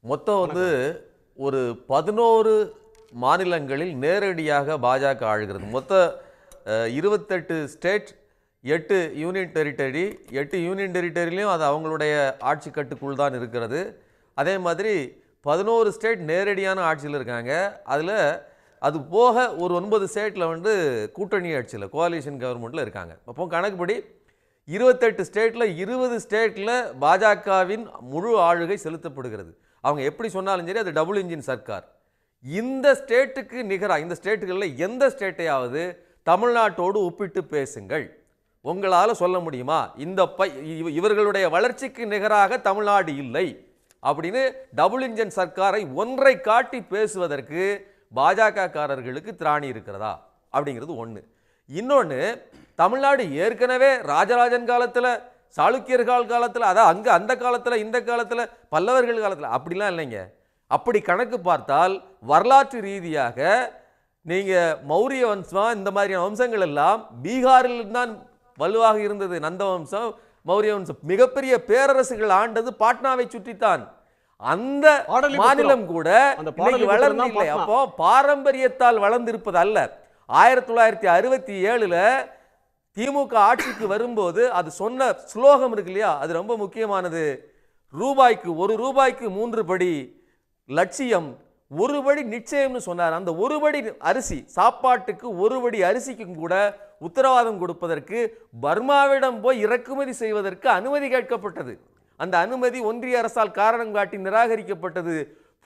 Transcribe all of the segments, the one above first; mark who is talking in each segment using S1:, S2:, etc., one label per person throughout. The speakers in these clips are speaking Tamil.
S1: மொத்தம் வந்து ஒரு 11 மாநிலங்களில் நேரடியாக பாஜக ஆளுகிறது. மொத்த 28 ஸ்டேட், 8 யூனியன் டெரிட்டரி. 8 யூனியன் டெரிட்டரிலையும் அது அவங்களுடைய ஆட்சி கட்டுக்குள் தான் இருக்கிறது. அதே மாதிரி 11 ஸ்டேட் நேரடியான ஆட்சியில் இருக்காங்க. அதில் அது போக ஒரு 9 ஸ்டேட்டில் வந்து கூட்டணி ஆட்சியில் கோலிஷன் கவர்மெண்ட்டில் இருக்காங்க. அப்போ கணக்குப்படி 28 ஸ்டேட்டில் 20 ஸ்டேட்டில் பாஜகவின் முழு ஆளுகை செலுத்தப்படுகிறது. அவங்க எப்படி சொன்னாலும் சரி, அது டபுள் இன்ஜின் சர்க்கார். இந்த ஸ்டேட்டுக்கு நிகராக, இந்த ஸ்டேட்டுகளில் எந்த ஸ்டேட்டையாவது தமிழ்நாட்டோடு ஒப்பிட்டு பேசுங்கள், உங்களால் சொல்ல முடியுமா? இவர்களுடைய வளர்ச்சிக்கு நிகராக தமிழ்நாடு இல்லை அப்படின்னு டபுள் இன்ஜின் சர்க்காரை ஒன்றை காட்டி பேசுவதற்கு பாஜக காரர்களுக்கு திராணி இருக்கிறதா அப்படிங்கிறது ஒன்று. இன்னொன்று, தமிழ்நாடு ஏற்கனவே ராஜராஜன் காலத்தில், சாளுக்கியர்கள் காலத்தில், அதான் அங்கே அந்த காலத்தில், இந்த காலத்தில், பல்லவர்கள் காலத்தில் அப்படிலாம் இல்லைங்க. அப்படி கணக்கு பார்த்தால் வரலாற்று ரீதியாக நீங்கள் மௌரிய வம்சம், இந்த மாதிரியான வம்சங்கள் எல்லாம் பீகாரில் தான் வலுவாக இருந்தது. நந்த வம்சம், மௌரிய வம்சம், மிகப்பெரிய பேரரசுகள் ஆண்டது பாட்னாவை சுற்றித்தான். அந்த மாநிலம் கூட வளர்ந்து, அப்போ பாரம்பரியத்தால் வளர்ந்திருப்பது அல்ல. 1967 திமுக ஆட்சிக்கு வரும்போது அது சொன்ன ஸ்லோகம் இருக்கு இல்லையா, அது ரொம்ப முக்கியமானது. ரூபாய்க்கு 1 ரூபாய்க்கு 3 படி லட்சியம், 1 படி நிச்சயம்னு சொன்னார். அந்த 1 படி அரிசி, சாப்பாட்டுக்கு 1 படி அரிசிக்கும் கூட உத்தரவாதம் கொடுப்பதற்கு பர்மாவிடம் போய் இறக்குமதி செய்வதற்கு அனுமதி கேட்கப்பட்டது. அந்த அனுமதி ஒன்றிய அரசால் காரணம் காட்டி நிராகரிக்கப்பட்டது.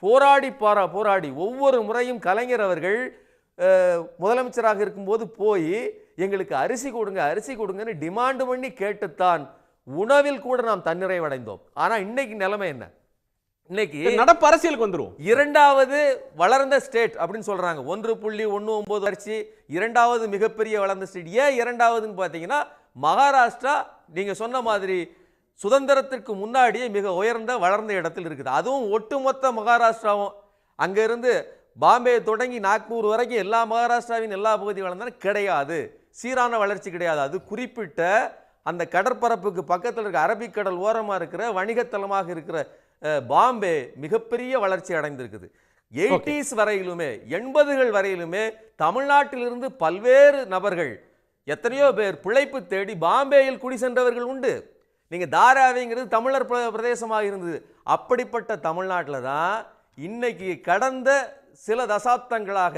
S1: போராடி ஒவ்வொரு முறையும் கலைஞர் அவர்கள் முதலமைச்சராக இருக்கும்போது போய் எங்களுக்கு அரிசி கொடுங்கன்னு டிமாண்ட் பண்ணி கேட்டுத்தான் உணவில் கூட நாம் தன்னிறைவடைந்தோம். ஆனா இன்னைக்கு நிலைமை என்ன? இன்னைக்கு
S2: நடப்பு அரசியலுக்கு வந்துரும்.
S1: இரண்டாவது வளர்ந்த ஸ்டேட் அப்படின்னு சொல்றாங்க. 1.19 வளர்ச்சி, இரண்டாவது மிகப்பெரிய வளர்ந்த ஸ்டேட். ஏன் இரண்டாவதுன்னு பார்த்தீங்கன்னா, மகாராஷ்டிரா நீங்க சொன்ன மாதிரி சுதந்திரத்திற்கு முன்னாடியே மிக உயர்ந்த வளர்ந்த இடத்தில் இருக்குது. அதுவும் ஒட்டுமொத்த மகாராஷ்டிராவும், அங்கிருந்து பாம்பே தொடங்கி நாக்பூர் வரைக்கும் எல்லா மகாராஷ்டிராவின் எல்லா பகுதியும் வளர்ந்தாலும் கிடையாது, சீரான வளர்ச்சி கிடையாது. அது குறிப்பிட்ட அந்த கடற்பரப்புக்கு பக்கத்தில் இருக்க அரபிக்கடல் ஓரமாக இருக்கிற வணிகத்தலமாக இருக்கிற பாம்பே மிகப்பெரிய வளர்ச்சி அடைந்திருக்குது. 80s வரையிலுமே, 80கள் வரையிலுமே தமிழ்நாட்டிலிருந்து பல்வேறு நபர்கள், எத்தனையோ பேர் பிழைப்பு தேடி பாம்பேயில் குடி சென்றவர்கள் உண்டு. நீங்க தாராவிங்கிறது தமிழர் பிரதேசமாக இருந்தது. அப்படிப்பட்ட தமிழ்நாட்டில் தான் இன்னைக்கு கடந்த சில தசாப்தங்களாக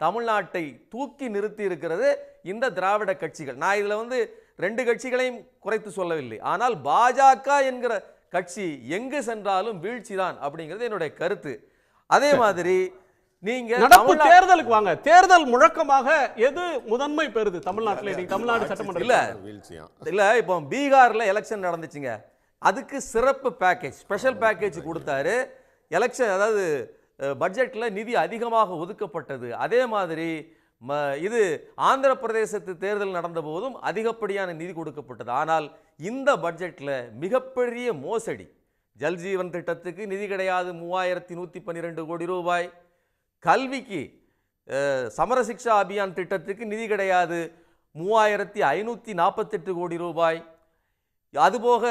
S1: தமிழ்நாட்டை தூக்கி நிறுத்தி இருக்கிறது இந்த திராவிட கட்சிகள். நான் இதுல வந்து 2 கட்சிகளையும் குறைத்து சொல்லவில்லை. ஆனால் பாஜக என்கிற கட்சி எங்கு சென்றாலும் வீழ்ச்சி தான் அப்படிங்கிறது என்னுடைய கருத்து. அதே மாதிரி நீங்க
S2: நடப்பு தேர்தலுக்கு வாங்க. தேர்தல் முழக்கமாக எது முதன்மை பெறுது தமிழ்நாட்டில்? தமிழ்நாடு சட்டமன்ற
S1: இல்ல, இப்போ பீகார்ல எலெக்ஷன் நடந்துச்சுங்க. அதுக்கு சிறப்பு பேக்கேஜ், ஸ்பெஷல் பேக்கேஜ் கொடுத்தாரு. எலெக்ஷன், அதாவது பட்ஜெட்ல நிதி அதிகமாக ஒதுக்கப்பட்டது. அதே மாதிரி இது ஆந்திர பிரதேசத்து தேர்தல் நடந்த போதும் அதிகப்படியான நிதி கொடுக்கப்பட்டது. ஆனால் இந்த பட்ஜெட்ல மிகப்பெரிய மோசடி. ஜல்ஜீவன் திட்டத்துக்கு நிதி கிடையாது, 3112 கோடி ரூபாய். கல்விக்கு சமரசிக்ஷா அபியான் திட்டத்துக்கு நிதி கிடையாது, 3548 கோடி ரூபாய். அதுபோக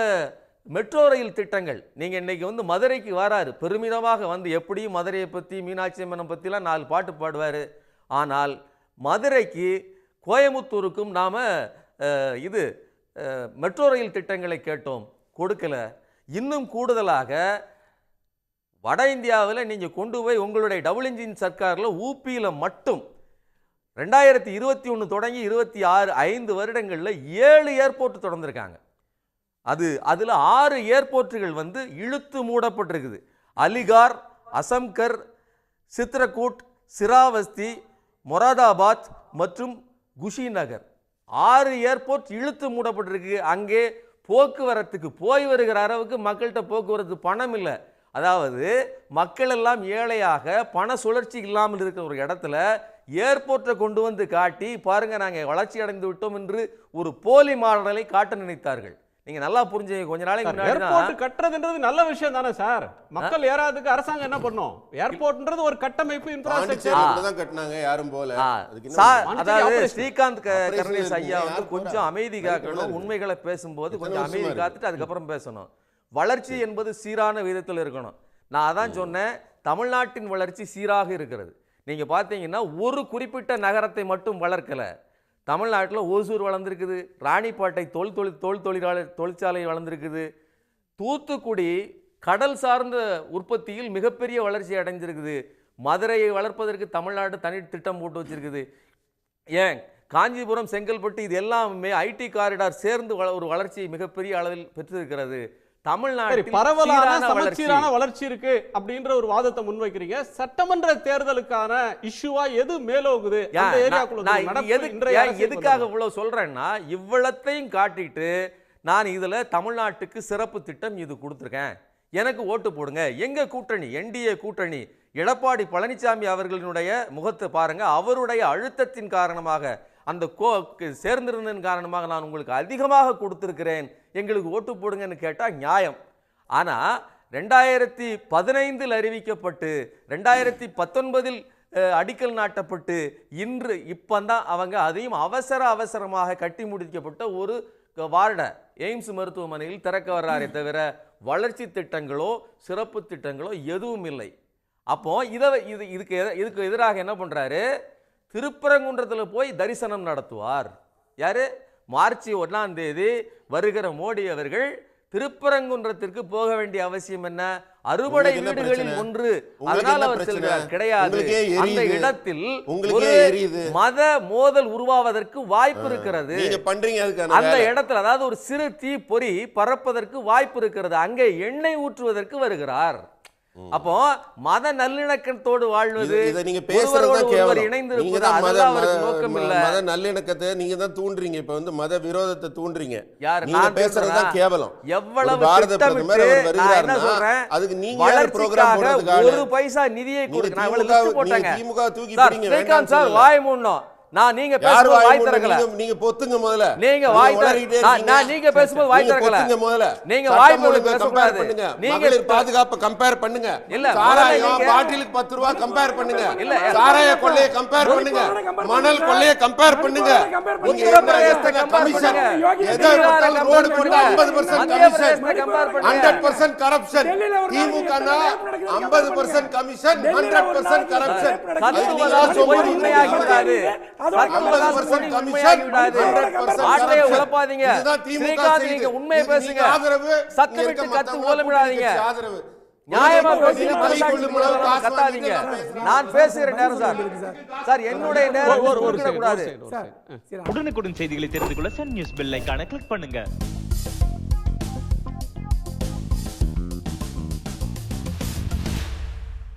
S1: மெட்ரோ ரயில் திட்டங்கள், நீங்க இன்னைக்கு வந்து மதுரைக்கு வராரு, பெருமிதமாக வந்து எப்படியும் மதுரையை பத்தி, மீனாட்சி அம்மனை பத்திலாம் 4 பாட்டு பாடுவாரு. ஆனால் மதுரைக்கு கோயமுத்தூருக்கும் நாம இது மெட்ரோ ரயில் திட்டங்களை கேட்டோம், கொடுக்கல. இன்னும் கூடுதலாக வட இந்தியாவில் நீங்கள் கொண்டு போய் உங்களுடைய டபுள் இன்ஜின் சர்க்காரில் ஊபியில் மட்டும் 2021 தொடங்கி 26 5 வருடங்களில் 7 ஏர்போர்ட் திறந்திருக்காங்க. அதில் 6 ஏர்போர்ட்டுகள் வந்து இழுத்து மூடப்பட்டிருக்குது. அலிகார், அசம்கர், சித்ரகூட், சிராவஸ்தி, மொராதாபாத் மற்றும் குஷிநகர் 6 ஏர்போர்ட் இழுத்து மூடப்பட்டிருக்கு. அங்கே போக்குவரத்துக்கு போய் வருகிற அளவுக்கு மக்கள்கிட்ட போக்குவரத்து பணம் இல்லை. அதாவது மக்கள் எல்லாம் ஏழையாக பண சுழற்சி இல்லாமல் இருக்கிற ஒரு இடத்துல ஏர்போர்ட்டை கொண்டு வந்து காட்டி பாருங்க நாங்கள் வளர்ச்சி அடைந்து விட்டோம் என்று ஒரு போலி மாடலை காட்ட நினைத்தார்கள். நீங்க நல்லா புரிஞ்சுங்க. கொஞ்ச நாளைக்கு முன்னாடி
S2: ஏர்போர்ட் கட்டறதுன்றது நல்ல விஷயம் தானே சார்? மக்கள் ஏறாததுக்கு அரசாங்கம் என்ன பண்ணும்? ஏர்போர்ட்ன்றது ஒரு கட்டமைப்பு, இன்ஃப்ராஸ்ட்ரக்சர் தான்
S3: கட்டனாங்க, யாரும் போல.
S1: அதாவது ஸ்ரீகாந்த் கருணேஷ் ஐயா வந்து கொஞ்சம் அமைதி காக்கணும். உண்மைகளை பேசும்போது கொஞ்சம் அமைதி காத்துட்டு அதுக்கப்புறம் பேசணும். வளர்ச்சி என்பது சீரான விதத்தில் இருக்கணும். நான் அதான் சொன்னேன், தமிழ்நாட்டின் வளர்ச்சி சீராக இருக்கிறது. நீங்க பார்த்தீங்கன்னா ஒரு குறிப்பிட்ட நகரத்தை மட்டும் வளர்க்கல. தமிழ்நாட்டில் ஓசூர் வளர்ந்துருக்குது, ராணிப்பேட்டை தொழிற்சாலை வளர்ந்துருக்குது, தூத்துக்குடி கடல் சார்ந்த உற்பத்தியில் மிகப்பெரிய வளர்ச்சி அடைஞ்சிருக்குது, மதுரையை வளர்ப்பதற்கு தமிழ்நாடு தனி திட்டம் போட்டு வச்சிருக்குது. ஏன் காஞ்சிபுரம், செங்கல்பட்டு இது எல்லாமே ஐடி காரிடார் சேர்ந்து ஒரு வளர்ச்சியை மிகப்பெரிய அளவில் பெற்றிருக்கிறது. தமிழ்நாட்டில்
S2: பரவலான சமச்சீரான வளர்ச்சி இருக்கு அப்படின்ற ஒரு வாதத்தை முன்வைக்கிறீங்க. சட்டமன்ற தேர்தலுக்கான இஷ்யூவா எது மேலோகுது?
S1: எதுக்காக இவ்வளவு சொல்றேன்னா, இவ்வளத்தையும் காட்டிட்டு நான் இதுல தமிழ்நாட்டுக்கு சிறப்பு திட்டம் இது கொடுத்திருக்கேன், எனக்கு ஓட்டு போடுங்க. எங்க கூட்டணி, என்டிஏ கூட்டணி, எடப்பாடி பழனிசாமி அவர்களினுடைய முகத்தை பாருங்க. அவருடைய அழுத்தத்தின் காரணமாக, அந்த சேர்ந்திருந்ததன் காரணமாக நான் உங்களுக்கு அதிகமாக கொடுத்திருக்கிறேன், எங்களுக்கு ஓட்டு போடுங்கன்னு கேட்டா நியாயம். ஆனா 2015 அறிவிக்கப்பட்டு 2019 அடிக்கல் நாட்டப்பட்டு இன்று இப்பந்தான் அவங்க அதையும் அவசரமாக கட்டி முடிக்கப்பட்ட ஒரு வார்ட எய்ம்ஸ் மருத்துவமனையில் திறக்க வர்றாரே தவிர வளர்ச்சி திட்டங்களோ சிறப்பு திட்டங்களோ எதுவும் இல்லை. அப்போ இதுக்கு எதிராக என்ன பண்றாரு, திருப்பரங்குன்றத்தில் போய் தரிசனம் நடத்துவார். யாரு? மார்ச் 1ஆம் தேதி வருகிற மோடி அவர்கள் திருப்பரங்குன்றத்திற்கு போக வேண்டிய அவசியம் என்ன? அறுபடை வீடுகளில் ஒன்று, அதனால் அவர் செல்கிறார் கிடையாது. அந்த இடத்தில் ஒரு மத மோதல் உருவாவதற்கு வாய்ப்பு இருக்கிறது. அந்த இடத்துல அதாவது ஒரு சிறு தீ பொறி பறப்பதற்கு வாய்ப்பு இருக்கிறது. அங்கே எண்ணெய் ஊற்றுவதற்கு வருகிறார். அப்போ மத நல்லிணக்கத்தோடு வாழ்வது,
S3: நீங்க பேசுறதுதான் கேவலம்.
S1: இணைந்து
S3: மத நல்லிணக்கத்தை நீங்க தான் தூண்டுறீங்க. இப்ப வந்து மத விரோதத்தை தூண்டுறீங்க. நீங்க பேசுறதுதான் கேவலம்.
S1: எவ்வளவு
S3: பாரத பிரதமர் வருகிறாருன்னா அதுக்கு நீங்க யார் ப்ரோகிராம் போடுறதுக்காக
S1: ஒரு பைசா நிதியை கொடுக்க நான் இவ்வளவு லிஸ்ட் போட்டேங்க.
S3: திமுக தூக்கி பிடிங்க வேண்டாம்
S1: சார், வாய் மூடணும். நான் நீங்க பேசும்போது வாய் திறக்கல.
S3: நீங்க பொத்துங்க முதல்ல.
S1: நீங்க வாய் நான் நீங்க பேசும்போது வாய் திறக்கல.
S3: பொத்துங்க முதல்ல.
S1: நீங்க வாய் மூடி பேச கூடாது.
S3: நீங்க பாதுகாப்பு கம்பேர் பண்ணுங்க.
S1: இல்ல
S3: சாராயம் பாட்டிலுக்கு 10 ரூபாய் கம்பேர் பண்ணுங்க.
S1: இல்ல
S3: சாராய கொள்ளையை கம்பேர் பண்ணுங்க. மணல் கொள்ளையை கம்பேர் பண்ணுங்க. நீங்க
S1: உத்தரப்பிரதேசத்தை
S3: கமிஷன் எதை பத்தாலும் ரோட் போட்டா 50% கமிஷன், 100% கரப்ஷன். திமுகனா 50% கமிஷன், 100% கரப்ஷன்.
S1: சத்துவதால் சொல்லி உண்மையாகி விடாது. 50% கமிஷன், 100% ஆட்டைய உலப்பாதீங்க. ஸ்ரீகாந்த், நீங்க உண்மையை பேசுங்க. சத்து விட்டு கத்து ஓலமிடாதீங்க. நியாயமா பேசுங்க, கத்தாதீங்க. நான் பேசுகிற நேரம் சார் என்னுடைய நேரம் கூடாது.
S4: உடனுக்குடன் செய்திகளை தெரிந்து கொள்ள சன் நியூஸ் பெல் ஐகானை கிளிக் பண்ணுங்க.